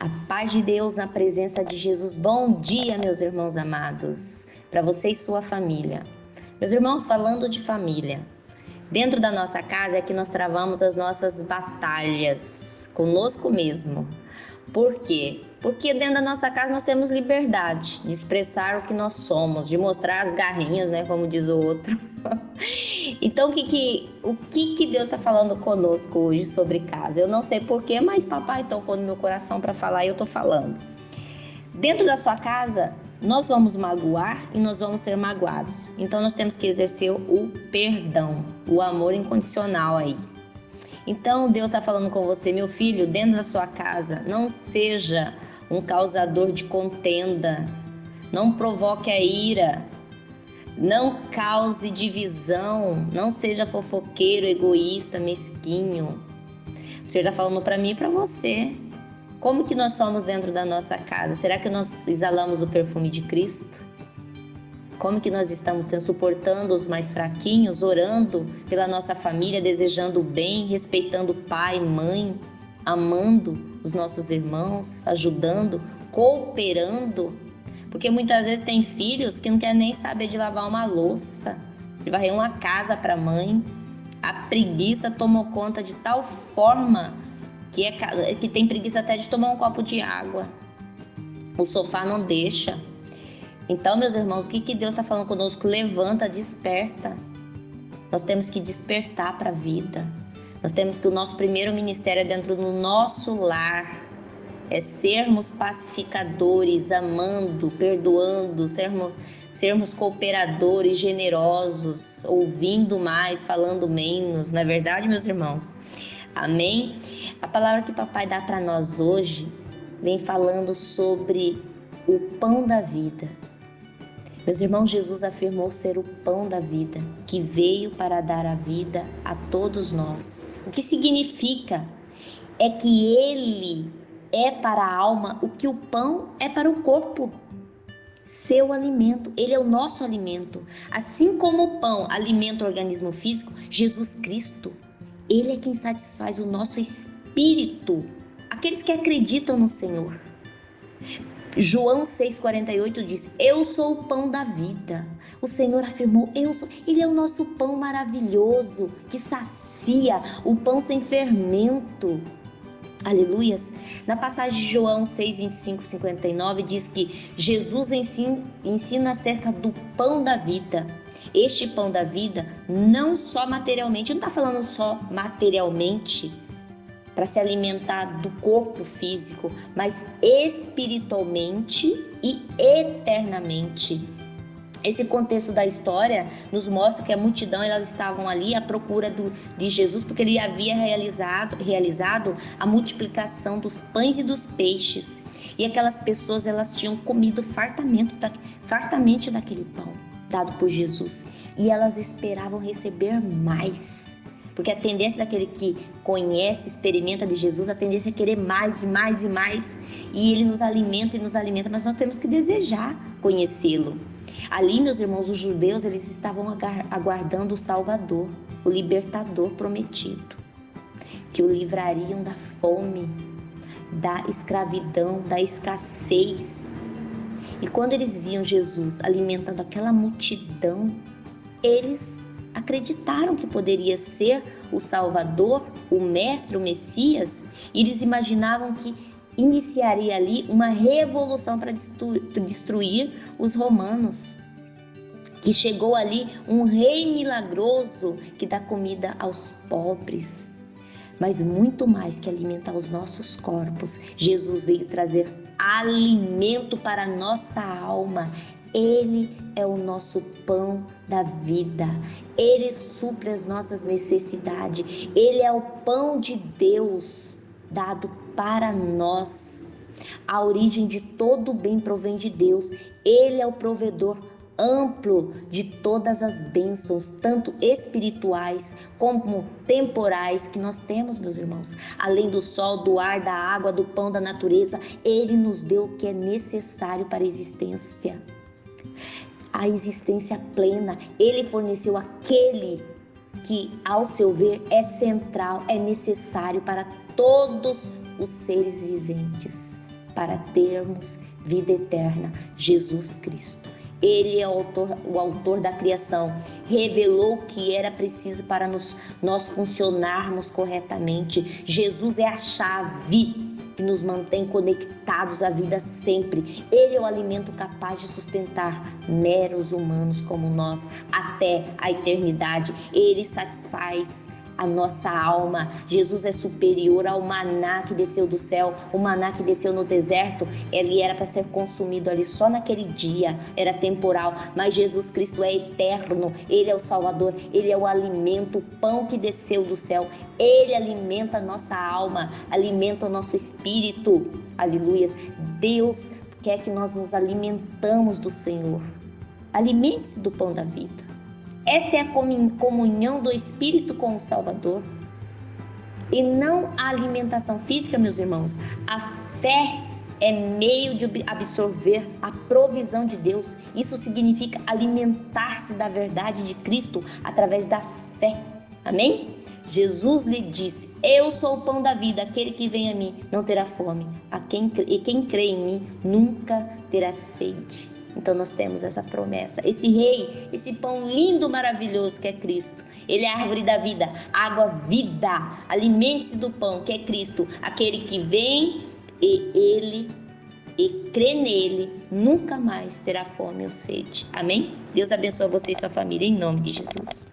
A paz de Deus na presença de Jesus. Bom dia, meus irmãos amados, para você e sua família. Meus irmãos, falando de família, dentro da nossa casa é que nós travamos as nossas batalhas conosco mesmo. Por quê? Porque dentro da nossa casa nós temos liberdade de expressar o que nós somos, de mostrar as garrinhas, né, como diz o outro. Então, o que Deus está falando conosco hoje sobre casa? Eu não sei porquê, mas papai tocou no meu coração para falar e eu estou falando. Dentro da sua casa, nós vamos magoar e nós vamos ser magoados. Então, nós temos que exercer o perdão, o amor incondicional aí. Então, Deus está falando com você, meu filho, dentro da sua casa, não seja um causador de contenda, não provoque a ira, não cause divisão, não seja fofoqueiro, egoísta, mesquinho. O Senhor está falando para mim e para você. Como que nós somos dentro da nossa casa? Será que nós exalamos o perfume de Cristo? Como que nós estamos suportando os mais fraquinhos, orando pela nossa família, desejando o bem, respeitando pai, mãe, amando os nossos irmãos, ajudando, cooperando? Porque muitas vezes tem filhos que não querem nem saber de lavar uma louça, de varrer uma casa para a mãe. A preguiça tomou conta de tal forma que tem preguiça até de tomar um copo de água. O sofá não deixa. Então, meus irmãos, o que Deus está falando conosco? Levanta, desperta. Nós temos que despertar para a vida. Nós temos que o nosso primeiro ministério é dentro do nosso lar. É sermos pacificadores, amando, perdoando, sermos cooperadores, generosos, ouvindo mais, falando menos. Não é verdade, meus irmãos? Amém? A palavra que papai dá para nós hoje vem falando sobre o pão da vida. Meus irmãos, Jesus afirmou ser o pão da vida, que veio para dar a vida a todos nós. O que significa? É que Ele é para a alma o que o pão é para o corpo. Seu alimento, Ele é o nosso alimento. Assim como o pão alimenta o organismo físico, Jesus Cristo, Ele é quem satisfaz o nosso espírito, aqueles que acreditam no Senhor. João 6,48 diz: eu sou o pão da vida. O Senhor afirmou, Ele é o nosso pão maravilhoso, que sacia, o pão sem fermento. Aleluias. Na passagem de João 6, 25, 59 diz que Jesus ensina acerca do pão da vida. Este pão da vida, não só materialmente, não está falando só materialmente, para se alimentar do corpo físico, mas espiritualmente e eternamente. Esse contexto da história nos mostra que a multidão, elas estavam ali à procura de Jesus, porque ele havia realizado a multiplicação dos pães e dos peixes. E aquelas pessoas, elas tinham comido fartamente daquele pão dado por Jesus. E elas esperavam receber mais. Porque a tendência daquele que conhece, experimenta de Jesus, a tendência é querer mais e mais e mais. E ele nos alimenta, mas nós temos que desejar conhecê-lo. Ali, meus irmãos, os judeus, eles estavam aguardando o Salvador, o libertador prometido, que o livrariam da fome, da escravidão, da escassez. E quando eles viam Jesus alimentando aquela multidão, eles acreditaram que poderia ser o Salvador, o Mestre, o Messias, e eles imaginavam que iniciaria ali uma revolução para destruir os romanos, que chegou ali um rei milagroso que dá comida aos pobres, mas muito mais que alimentar os nossos corpos. Jesus veio trazer alimento para a nossa alma. Ele é o nosso pão da vida. Ele supre as nossas necessidades. Ele é o pão de Deus dado para nós. A origem de todo o bem provém de Deus. Ele é o provedor amplo de todas as bênçãos, tanto espirituais como temporais, que nós temos, meus irmãos. Além do sol, do ar, da água, do pão da natureza, Ele nos deu o que é necessário para a existência plena. Ele forneceu aquele que, ao seu ver, é central, é necessário para todos os seres viventes. para termos vida eterna, Jesus Cristo. Ele é o autor da criação, revelou o que era preciso para nós funcionarmos corretamente. Jesus é a chave que nos mantém conectados à vida sempre. Ele é o alimento capaz de sustentar meros humanos como nós até a eternidade. Ele satisfaz a nossa alma. Jesus é superior ao maná que desceu do céu. O maná que desceu no deserto, ele era para ser consumido ali só naquele dia, era temporal, mas Jesus Cristo é eterno. Ele é o Salvador, ele é o alimento, o pão que desceu do céu. Ele alimenta a nossa alma, alimenta o nosso espírito. Aleluias. Deus quer que nós nos alimentamos do Senhor. Alimente-se do pão da vida. Esta é a comunhão do Espírito com o Salvador. E não a alimentação física, meus irmãos. A fé é meio de absorver a provisão de Deus. Isso significa alimentar-se da verdade de Cristo através da fé. Amém? Jesus lhe disse: eu sou o pão da vida, aquele que vem a mim não terá fome. E quem crê em mim nunca terá sede. Então nós temos essa promessa, esse rei, esse pão lindo, maravilhoso que é Cristo. Ele é a árvore da vida, água vida. Alimente-se do pão que é Cristo. Aquele que vem e crê nele nunca mais terá fome ou sede. Amém? Deus abençoe você e sua família em nome de Jesus.